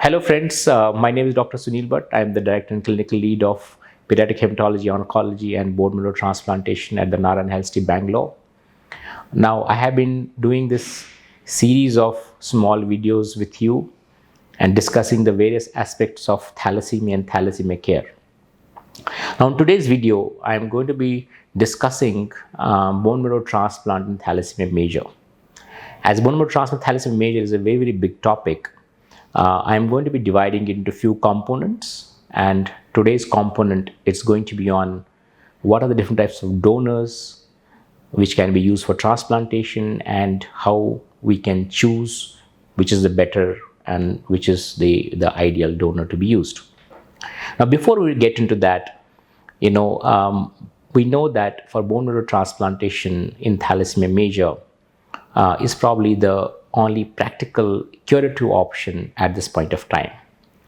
Hello friends, my name is Dr. Sunil Bhat. I am the Director and Clinical Lead of Pediatric Hematology, Oncology and Bone Marrow Transplantation at the Narayan Health City, Bangalore. Now, I have been doing this series of small videos with you and discussing the various aspects of thalassemia and thalassemia care. Now, in today's video, I am going to be discussing bone marrow transplant in thalassemia major. As bone marrow transplant thalassemia major is a very, very big topic, I am going to be dividing it into a few components, and today's component is going to be on what are the different types of donors which can be used for transplantation and how we can choose which is the better and which is the ideal donor to be used. Now, before we get into that, we know that for bone marrow transplantation in thalassemia major is probably the only practical curative option at this point of time.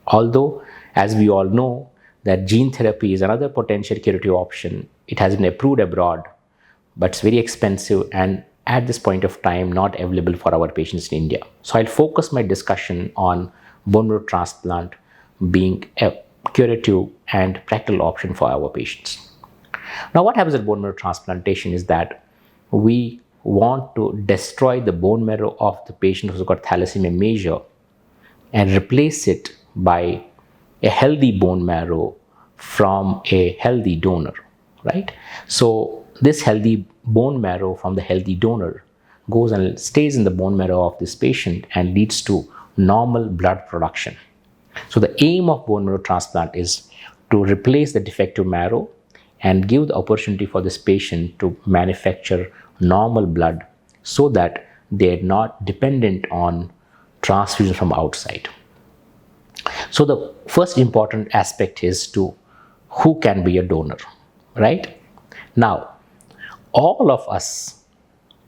Although, as we all know, that gene therapy is another potential curative option. It has been approved abroad, but it's very expensive and at this point of time not available for our patients in India. So I'll focus my discussion on bone marrow transplant being a curative and practical option for our patients. Now, what happens at bone marrow transplantation is that we want to destroy the bone marrow of the patient who's got thalassemia major and replace it by a healthy bone marrow from a healthy donor, right? So this healthy bone marrow from the healthy donor goes and stays in the bone marrow of this patient and leads to normal blood production. So the aim of bone marrow transplant is to replace the defective marrow and give the opportunity for this patient to manufacture normal blood so that they're not dependent on transfusion from outside. So the first important aspect is to who can be a donor, right? Now, all of us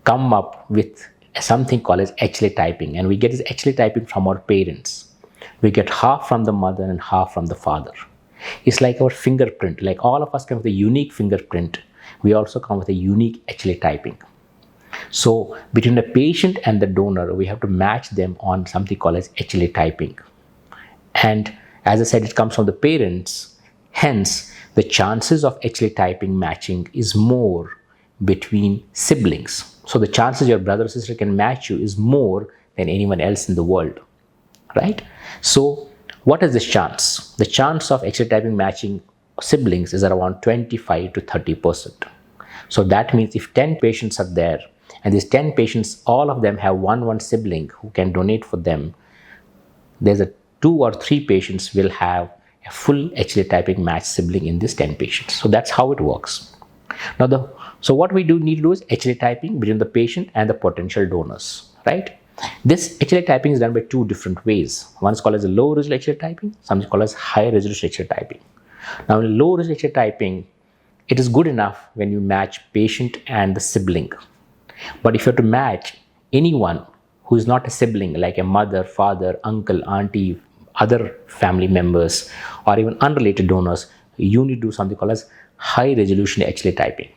come up with something called as HLA typing, and we get this HLA typing from our parents. We get half from the mother and half from the father. It's like our fingerprint. Like all of us come with a unique fingerprint, we also come with a unique HLA typing. So between the patient and the donor, we have to match them on something called as HLA typing. And as I said, it comes from the parents. Hence, the chances of HLA typing matching is more between siblings. So the chances your brother or sister can match you is more than anyone else in the world, right? So what is this chance? The chance of HLA typing matching siblings is around 25 to 30%. So that means if 10 patients are there, and these 10 patients, all of them have one sibling who can donate for them, there's a 2 or 3 patients will have a full HLA typing matched sibling in these 10 patients. So that's how it works. Now, so what we need to do is HLA typing between the patient and the potential donors, right? This HLA typing is done by 2 different ways. One is called as a low resolution HLA typing, something called as high resolution HLA typing. Now, in low resolution HLA typing, it is good enough when you match patient and the sibling. But if you have to match anyone who is not a sibling, like a mother, father, uncle, auntie, other family members, or even unrelated donors, you need to do something called as high resolution HLA typing.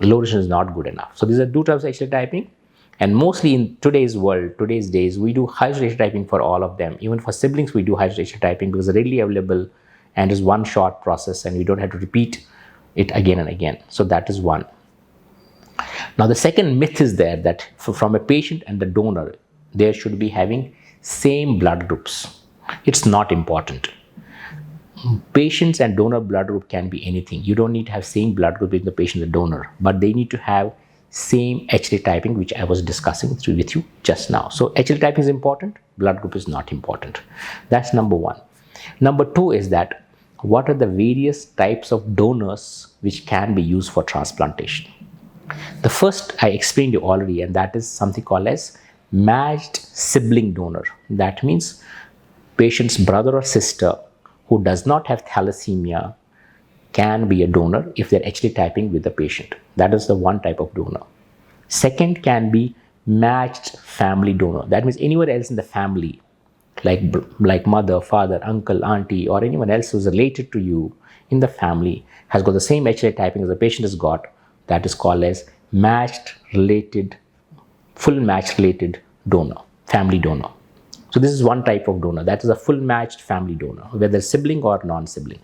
Low resolution is not good enough. So these are 2 types of HLA typing. And mostly in today's world, today's days, we do high resolution typing for all of them. Even for siblings, we do high resolution typing because they're readily available and it's one short process and we don't have to repeat it again and again. So that is one. Now, the second myth is there that from a patient and the donor, they should be having same blood groups. It's not important. Patients and donor blood group can be anything. You don't need to have same blood group between the patient and the donor, but they need to have same HLA typing, which I was discussing with you just now. So HLA typing is important, blood group is not important. That's number 1. Number 2 is that what are the various types of donors which can be used for transplantation? The first I explained you already, and that is something called as matched sibling donor. That means patient's brother or sister who does not have thalassemia can be a donor if they're actually typing with the patient. That is the one type of donor. Second can be matched family donor. That means anywhere else in the family, like mother, father, uncle, auntie, or anyone else who's related to you in the family has got the same HLA typing as the patient has got. That is called as matched related, full match related donor, family donor. So this is one type of donor, that is a full matched family donor, whether sibling or non-sibling.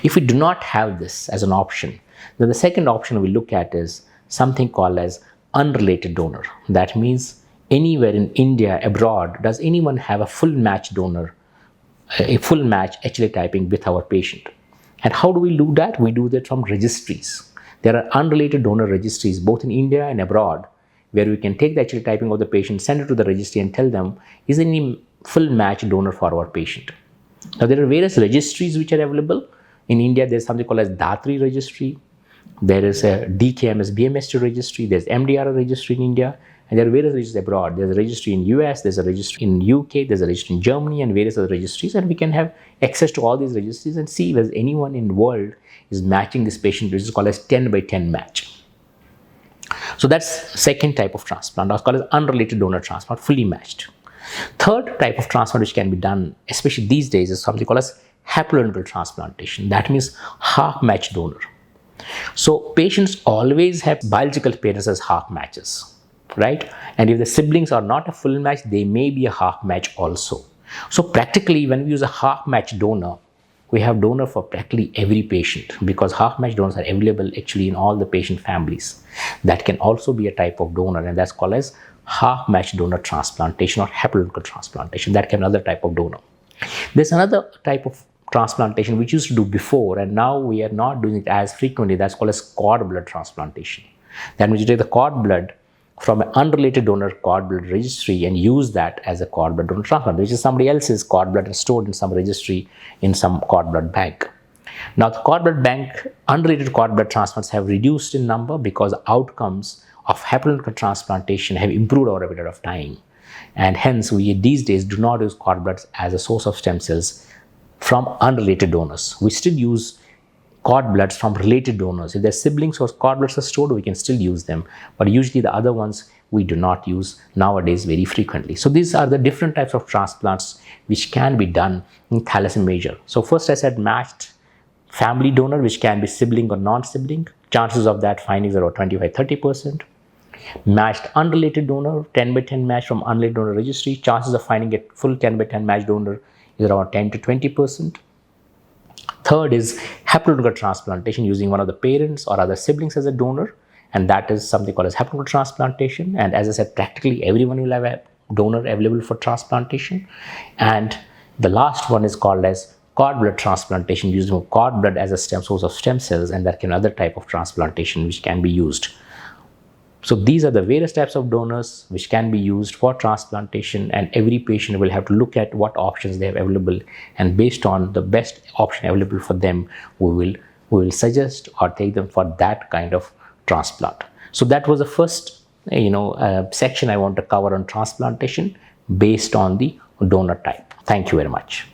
If we do not have this as an option, then the second option we look at is something called as unrelated donor. That means anywhere in India, abroad, does anyone have a full match donor, a full match HLA typing with our patient? And how do we do that? We do that from registries. There are unrelated donor registries both in India and abroad, where we can take the HLA typing of the patient, send it to the registry and tell them, is there any full match donor for our patient? Now there are various registries which are available. In India, there's something called as Datri registry. There is a DKMS BMS registry. There's MDR registry in India. And there are various registries abroad. There's a registry in US, there's a registry in UK, there's a registry in Germany, and various other registries. And we can have access to all these registries and see whether anyone in the world is matching this patient, which is called as 10 by 10 match. So that's second type of transplant, that's called as unrelated donor transplant, fully matched. Third type of transplant which can be done, especially these days, is something called as haploidentical transplantation. That means half-match donor. So patients always have biological parents as half matches, right? And if the siblings are not a full match, they may be a half match also. So practically, when we use a half match donor, we have donor for practically every patient, because half match donors are available actually in all the patient families. That can also be a type of donor, and that's called as half match donor transplantation or haploidentical transplantation. That can be another type of donor. There's another type of transplantation which used to do before, and now we are not doing it as frequently. That's called as cord blood transplantation. That means you take the cord blood from an unrelated donor cord blood registry and use that as a cord blood donor transplant, which is somebody else's cord blood and stored in some registry in some cord blood bank. Now the cord blood bank, unrelated cord blood transplants have reduced in number because outcomes of haploidentical transplantation have improved over a period of time. And hence we these days do not use cord blood as a source of stem cells from unrelated donors. We still use cord bloods from related donors. If their siblings or cord bloods are stored, we can still use them. But usually the other ones we do not use nowadays very frequently. So these are the different types of transplants which can be done in thalassemia major. So first I said matched family donor, which can be sibling or non-sibling. Chances of that findings are about 25-30%. Matched unrelated donor, 10 by 10 match from unrelated donor registry. Chances of finding a full 10 by 10 match donor is around 10-20%. Third is haploidentical transplantation using one of the parents or other siblings as a donor, and that is something called as haploidentical transplantation. And as I said, practically everyone will have a donor available for transplantation. And the last one is called as cord blood transplantation, using cord blood as a source of stem cells, and that can be another type of transplantation which can be used. So these are the various types of donors which can be used for transplantation, and every patient will have to look at what options they have available, and based on the best option available for them, we will suggest or take them for that kind of transplant. So that was the first section I want to cover on transplantation based on the donor type. Thank you very much.